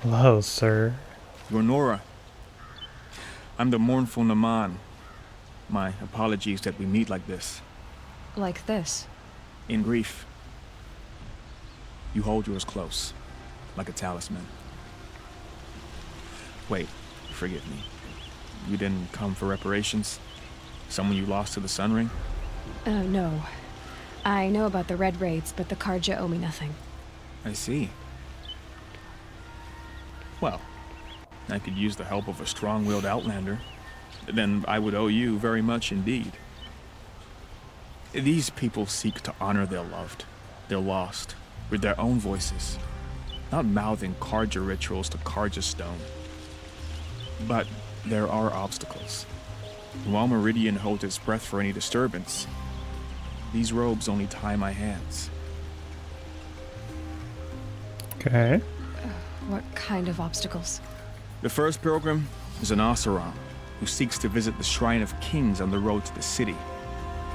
Hello, sir. You're Nora. I'm the mournful Naman. My apologies that we meet like this. Like this. In grief. You hold yours close, like a talisman. Wait, forgive me. You didn't come for reparations? Someone you lost to the Sun Ring? No. I know about the Red Raids, but the Karja owe me nothing. I see. Well, I could use the help of a strong-willed outlander. Then I would owe you very much indeed. These people seek to honor their loved, their lost, with their own voices, not mouthing Karja rituals to Karja stone. But there are obstacles. While Meridian holds its breath for any disturbance, these robes only tie my hands. Okay. What kind of obstacles? The first pilgrim is an Oseram who seeks to visit the Shrine of Kings on the road to the city.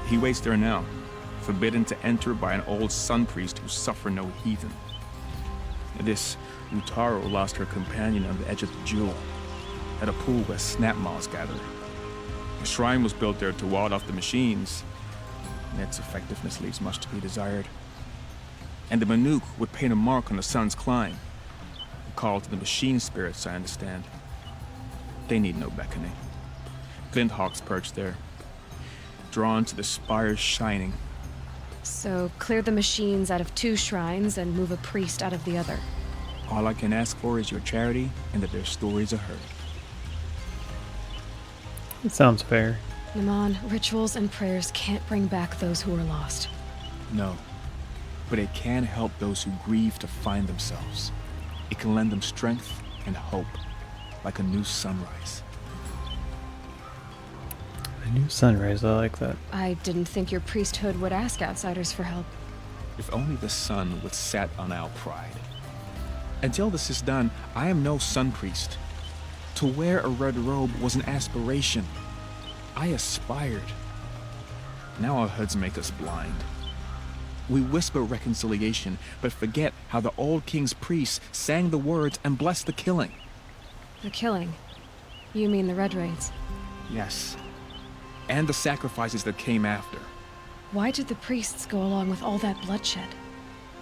He waits there now, forbidden to enter by an old sun priest who suffer no heathen. This Utaro lost her companion on the edge of the jewel, at a pool where snap moths gather. The shrine was built there to ward off the machines, and its effectiveness leaves much to be desired. And the Manuk would paint a mark on the sun's climb, a call to the machine spirits, I understand. They need no beckoning. Glint hawks perch there, drawn to the spires shining. So, clear the machines out of 2 shrines and move a priest out of the other. All I can ask for is your charity and that their stories are heard. It sounds fair. Naman, rituals and prayers can't bring back those who are lost. No, but it can help those who grieve to find themselves. It can lend them strength and hope, like a new sunrise. A new sunrise, I like that. I didn't think your priesthood would ask outsiders for help. If only the sun would set on our pride. Until this is done, I am no sun priest. To wear a red robe was an aspiration. I aspired. Now our hoods make us blind. We whisper reconciliation, but forget how the old king's priests sang the words and blessed the killing. The killing? You mean the Red Raids? Yes. And the sacrifices that came after. Why did the priests go along with all that bloodshed?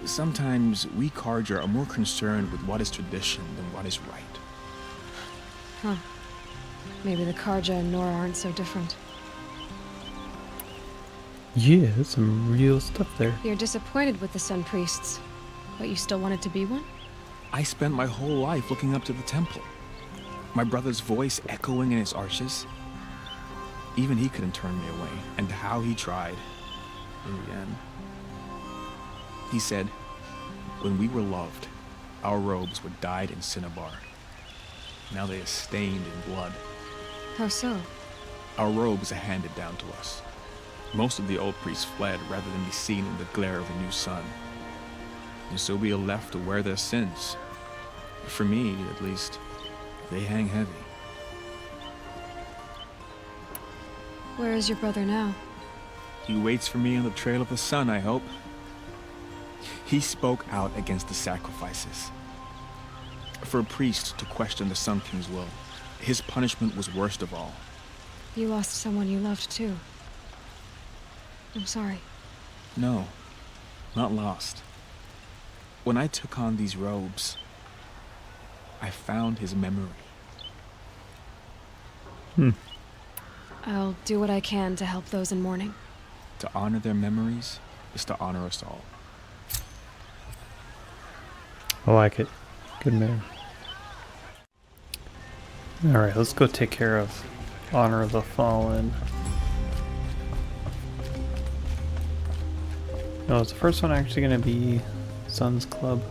Sometimes we Karja are more concerned with what is tradition than what is right. Huh. Maybe the Karja and Nora aren't so different. Yeah, there's some real stuff there. You're disappointed with the Sun Priests, but you still wanted to be one? I spent my whole life looking up to the temple. My brother's voice echoing in its arches. Even he couldn't turn me away, and how he tried. In the end. He said, when we were loved, our robes were dyed in cinnabar. Now they are stained in blood. How so? Our robes are handed down to us. Most of the old priests fled rather than be seen in the glare of a new sun. And so we are left to wear their sins. For me, at least, they hang heavy. Where is your brother now? He waits for me on the trail of the sun, I hope. He spoke out against the sacrifices. For a priest to question the Sun King's will, his punishment was worst of all. You lost someone you loved too. I'm sorry. No, not lost. When I took on these robes, I found his memory. I'll do what I can to help those in mourning. To honor their memories is to honor us all. I like it. Good man. Alright, let's go take care of Honor of the Fallen. No, is the first one actually going to be Sun's Club?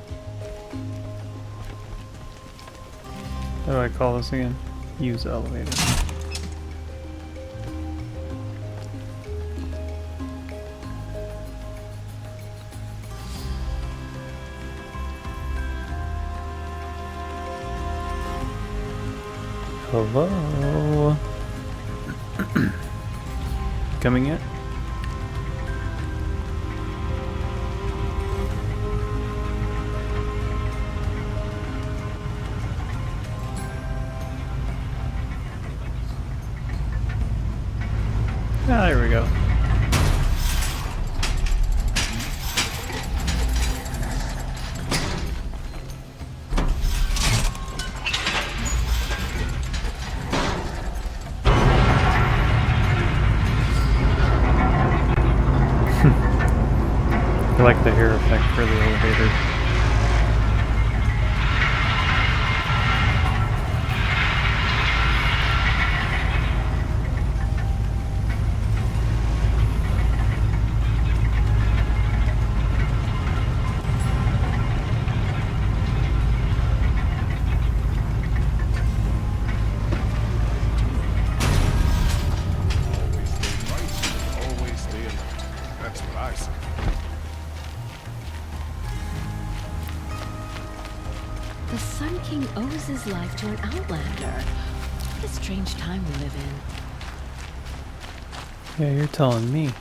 What do I call this again? Use the elevator. Hello? Coming yet? Ah, there we go. I like the hair effect for the elevator. Always stay alert. That's what I say. The Sun King owes his life to an outlander. What a strange time we live in. Yeah, you're telling me.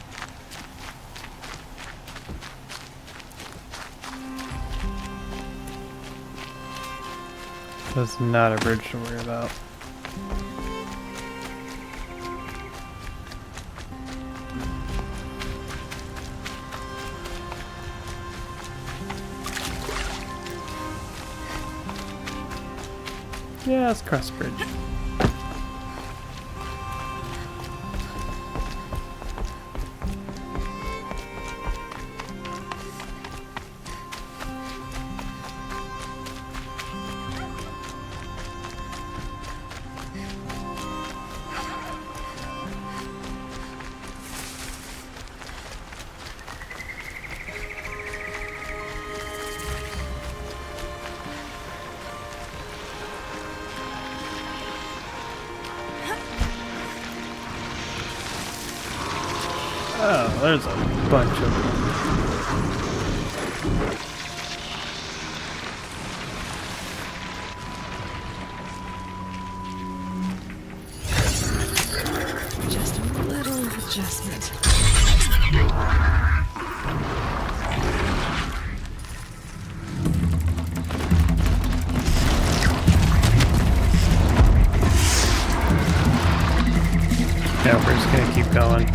That's not a bridge to worry about. Yeah, it's cross bridge. Oh, there's a bunch of them. Just a little adjustment. Yeah, we're just gonna keep going.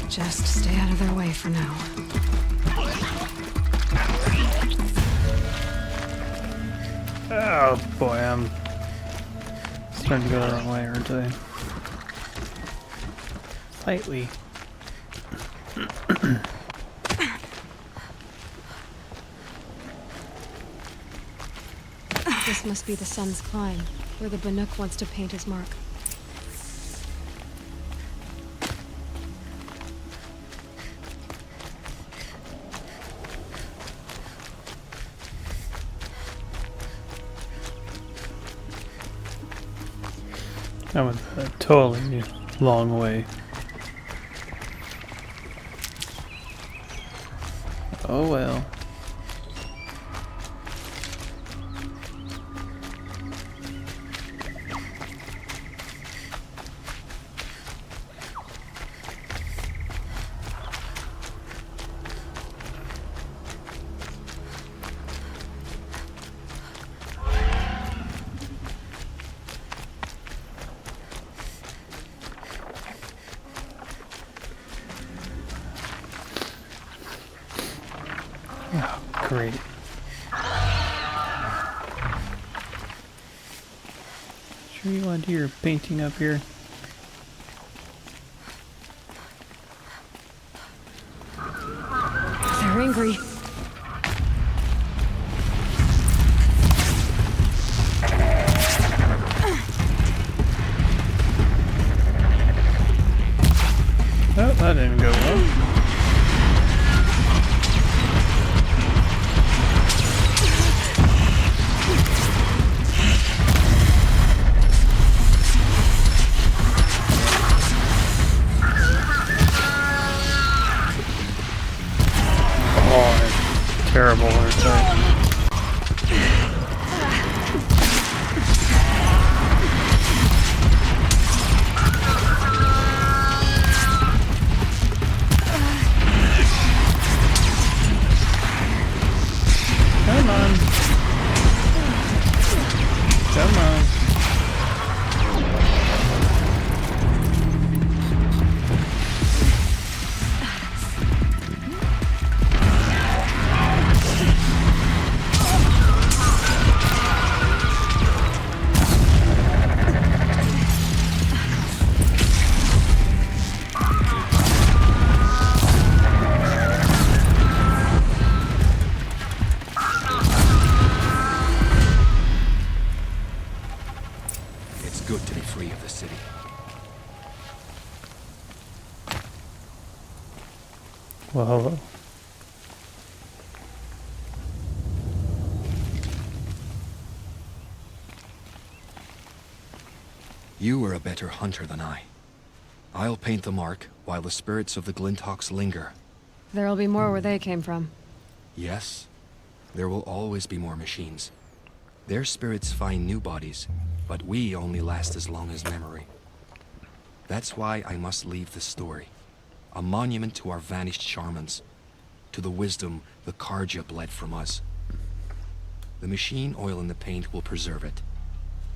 Just stay out of their way for now. Oh boy, I'm starting to go the wrong way, aren't I? Slightly. This must be the sun's climb, where the Banuk wants to paint his mark. That was a totally long way. Oh well. Oh, great. Sure you want to do your painting up here? They're angry. Oh, that didn't go well. Terrible, aren't they? Well, hello. You are a better hunter than I. I'll paint the mark while the spirits of the Glinthawks linger. There'll be more where they came from. Yes, there will always be more machines. Their spirits find new bodies, but we only last as long as memory. That's why I must leave this story. A monument to our vanished shamans, to the wisdom the Karja bled from us. The machine oil in the paint will preserve it.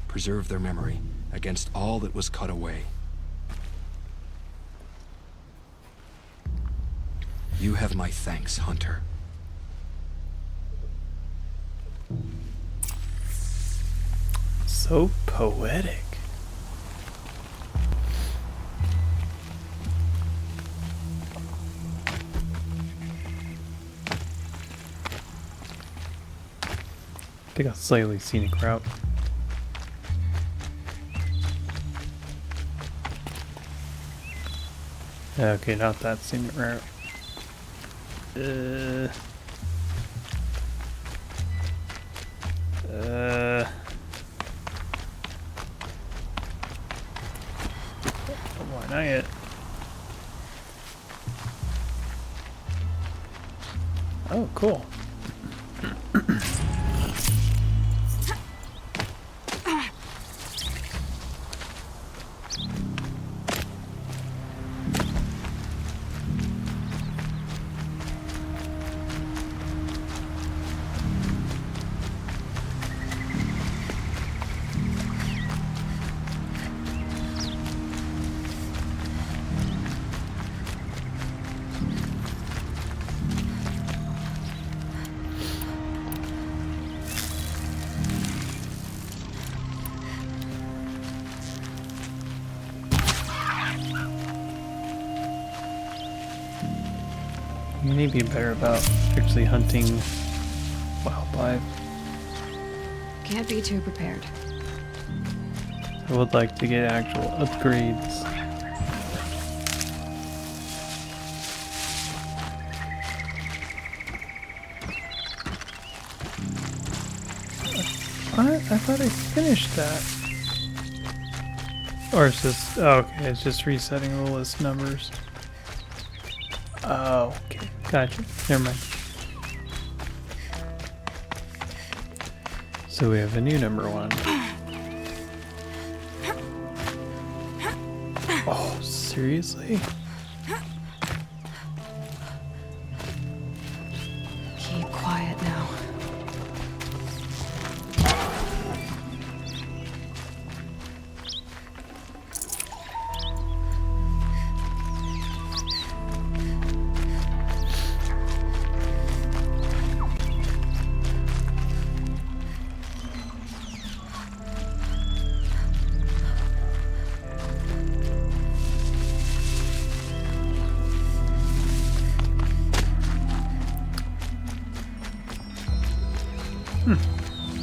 Preserve their memory against all that was cut away. You have my thanks, Hunter. So poetic. Take a slightly scenic route. Okay, not that scenic route. Why not yet? Oh, cool. You need to be better about actually hunting wildlife. Can't be too prepared. I would like to get actual upgrades. What? I thought I finished that. Or it's just, oh, okay, it's just resetting the list numbers. Oh, okay, gotcha. Never mind. So we have a new number 1. Oh, seriously? Keep quiet now.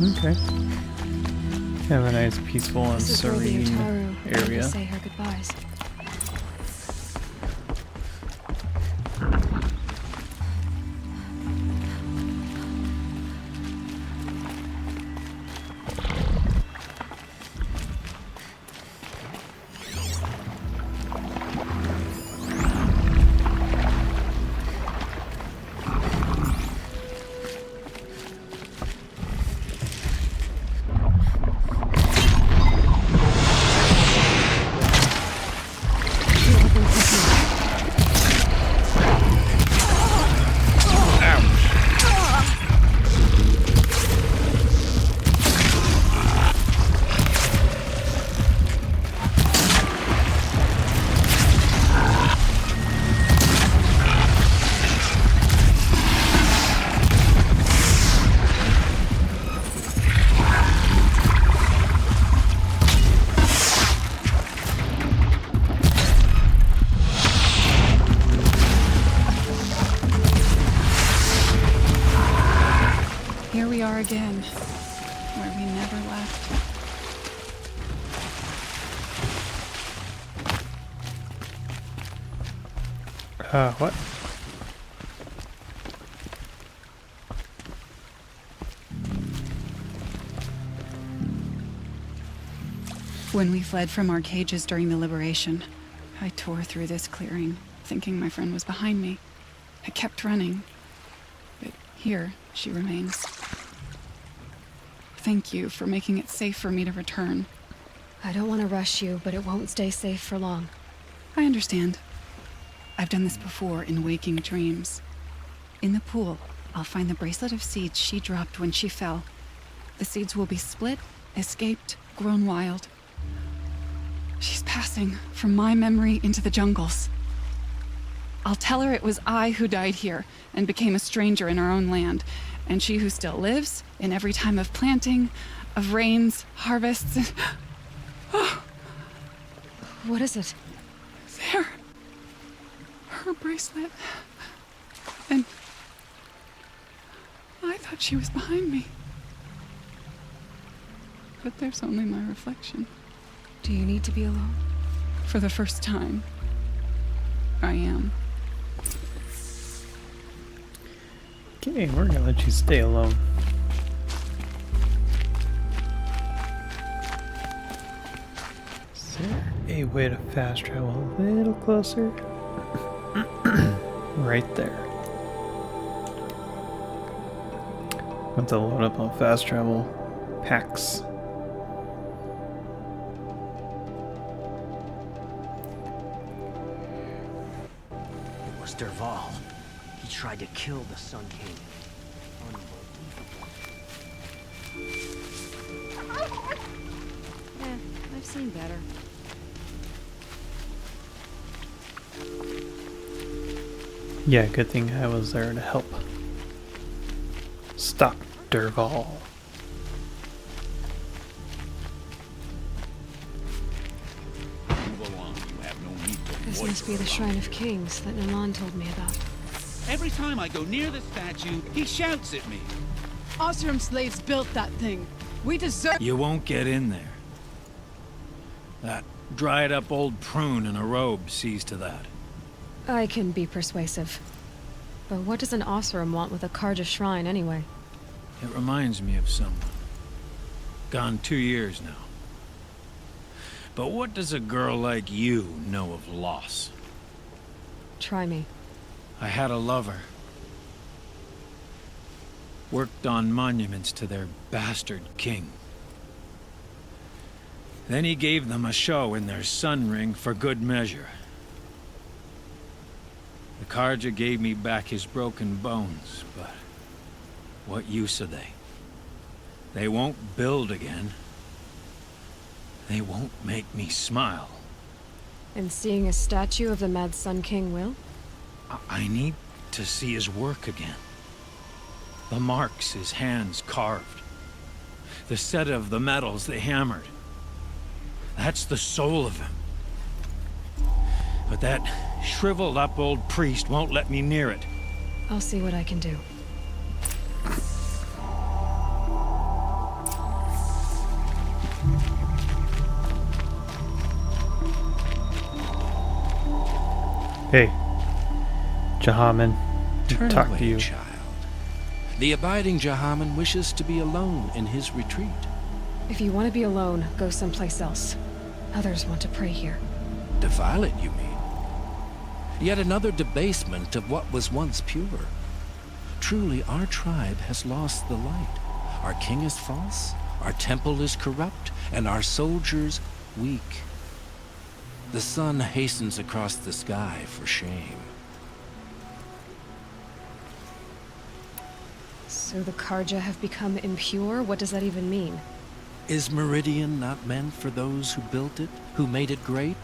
Okay. Have a nice, peaceful, and This is where the serene Utaru had to area. say her goodbyes. Here we are again, where we never left. What? When we fled from our cages during the liberation, I tore through this clearing, thinking my friend was behind me. I kept running, but here she remains. Thank you for making it safe for me to return. I don't want to rush you, but it won't stay safe for long. I understand. I've done this before in waking dreams. In the pool, I'll find the bracelet of seeds she dropped when she fell. The seeds will be split, escaped, grown wild. She's passing from my memory into the jungles. I'll tell her it was I who died here and became a stranger in our own land, and she who still lives in every time of planting, of rains, harvests. Oh, What is it? there. Her bracelet. And I thought she was behind me. But there's only my reflection. Do you need to be alone? For the first time, I am. Okay, we're gonna let you stay alone. Is there a way to fast travel a little closer? Right there. Want to load up on fast travel packs. It was Derval. He tried to kill the Sun King. Unbelievable. I've seen better. Yeah, good thing I was there to help. Stop Derval. Move along. You have no need to This loiter must be the around. Shrine of Kings that Nalan told me about. Every time I go near the statue, he shouts at me. Osram slaves built that thing. We deserve— You won't get in there. That dried-up old prune in a robe sees to that. I can be persuasive. But what does an Osram want with a Karja shrine anyway? It reminds me of someone. Gone 2 years now. But what does a girl like you know of loss? Try me. I had a lover. Worked on monuments to their bastard king. Then he gave them a show in their sun ring for good measure. The Karja gave me back his broken bones, but what use are they? They won't build again. They won't make me smile. And seeing a statue of the Mad Sun King will? I need to see his work again. The marks his hands carved. The set of the metals they hammered. That's the soul of him. But that shriveled up old priest won't let me near it. I'll see what I can do. Hey, Jahaman, Turn talk away, to you. child. The abiding Jahaman wishes to be alone in his retreat. If you want to be alone, go someplace else. Others want to pray here. Defile it, you mean? Yet another debasement of what was once pure. Truly, our tribe has lost the light. Our king is false, our temple is corrupt, and our soldiers weak. The sun hastens across the sky for shame. So the Karja have become impure? What does that even mean? Is Meridian not meant for those who built it, who made it great?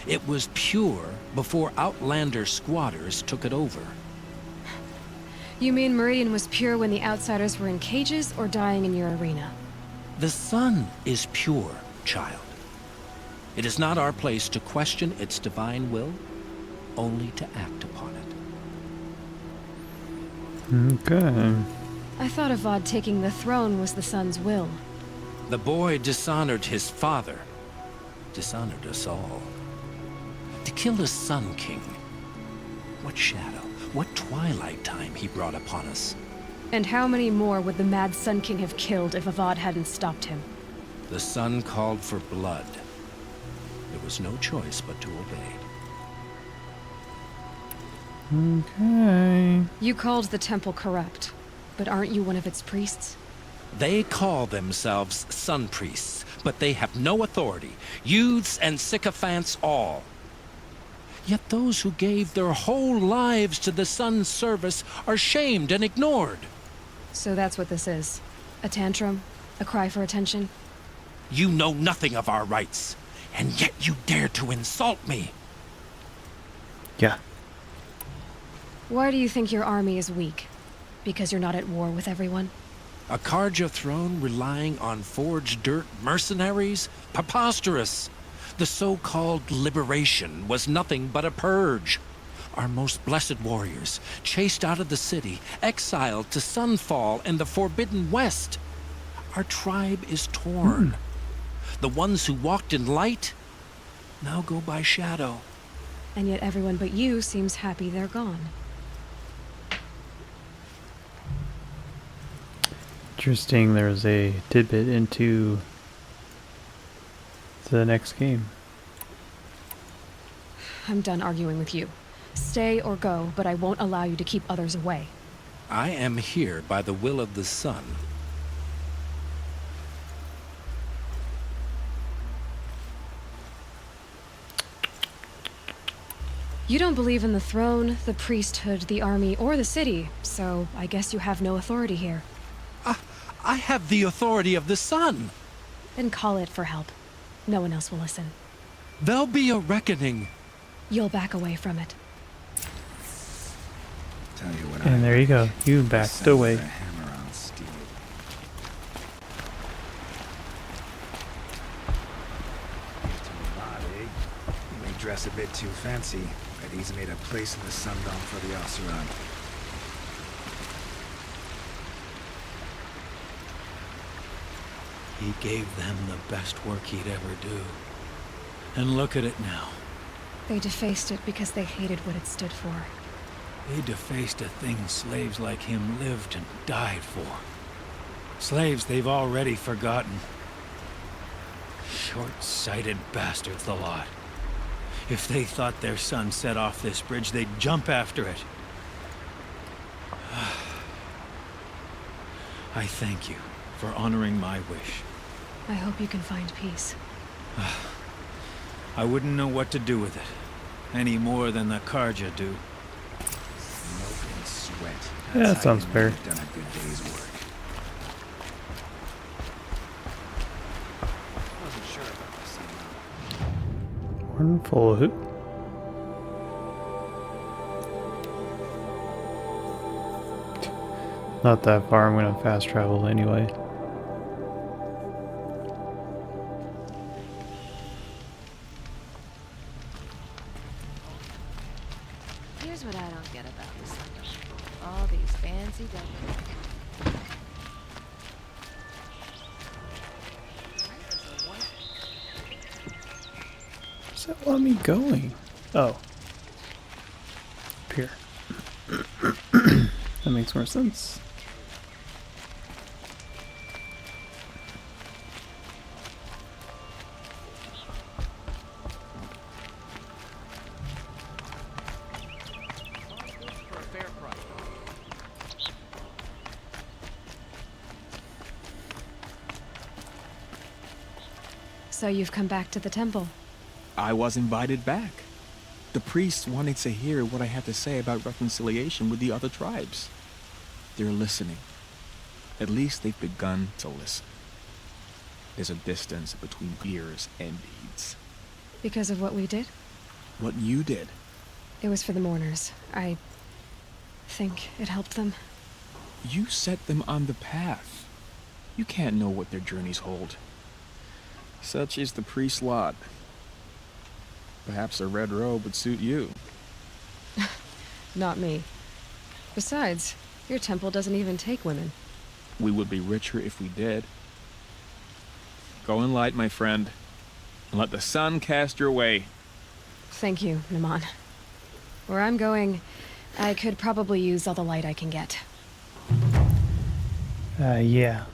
It was pure before Outlander squatters took it over. You mean Meridian was pure when the outsiders were in cages or dying in your arena? The sun is pure, child. It is not our place to question its divine will, only to act upon it. Okay. I thought Avad taking the throne was the sun's will. The boy dishonored his father, dishonored us all. To kill the Sun King, what shadow, what twilight time he brought upon us. And how many more would the Mad Sun King have killed if Avad hadn't stopped him? The sun called for blood. There was no choice but to obey. Okay. You called the temple corrupt, but aren't you one of its priests? They call themselves sun priests, but they have no authority. Youths and sycophants all. Yet those who gave their whole lives to the sun's service are shamed and ignored. So that's what this is. A tantrum? A cry for attention? You know nothing of our rights, and yet you dare to insult me. Yeah. Why do you think your army is weak? Because you're not at war with everyone? A Karja throne relying on forged dirt mercenaries? Preposterous! The so-called liberation was nothing but a purge. Our most blessed warriors, chased out of the city, exiled to Sunfall and the Forbidden West. Our tribe is torn. The ones who walked in light now go by shadow. And yet everyone but you seems happy they're gone. Interesting, there's a tidbit into the next game. I'm done arguing with you. Stay or go, but I won't allow you to keep others away. I am here by the will of the sun. You don't believe in the throne, the priesthood, the army, or the city, so I guess you have no authority here. I have the authority of the sun. Then call it for help. No one else will listen. There'll be a reckoning. You'll back away from it. Tell you what, And there you go. You backed away. Hammer on steel. You may dress a bit too fancy, but he's made a place in the Sundawn for the Oseram. He gave them the best work he'd ever do. And look at it now. They defaced it because they hated what it stood for. They defaced a thing slaves like him lived and died for. Slaves they've already forgotten. Short-sighted bastards, the lot. If they thought their son set off this bridge, they'd jump after it. I thank you for honoring my wish. I hope you can find peace. I wouldn't know what to do with it, any more than the Karja do. Smoke and sweat. Yeah, that That's how sounds you know fair. you've done a good day's work. Wasn't sure about this email. One full of hoop. Not that far, I'm gonna fast travel anyway. Here's what I don't get about this Sundawn. All these fancy decorations. Does that want me going? Oh. Up here. That makes more sense. So you've come back to the temple. I was invited back. The priests wanted to hear what I had to say about reconciliation with the other tribes. They're listening. At least they've begun to listen. There's a distance between ears and deeds. Because of what we did? What you did. It was for the mourners. I think it helped them. You set them on the path. You can't know what their journeys hold. Such is the priest's lot. Perhaps a red robe would suit you. Not me. Besides, your temple doesn't even take women. We would be richer if we did. Go in light, my friend, and let the sun cast your way. Thank you, Naman. Where I'm going, I could probably use all the light I can get. Yeah.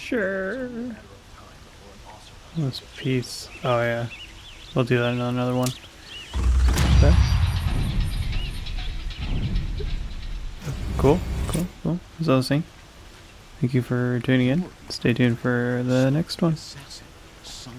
Sure. This piece. Oh yeah. We'll do that in another one. Okay. Cool. Cool. That's all I was saying. Thank you for tuning in. Stay tuned for the next one. Son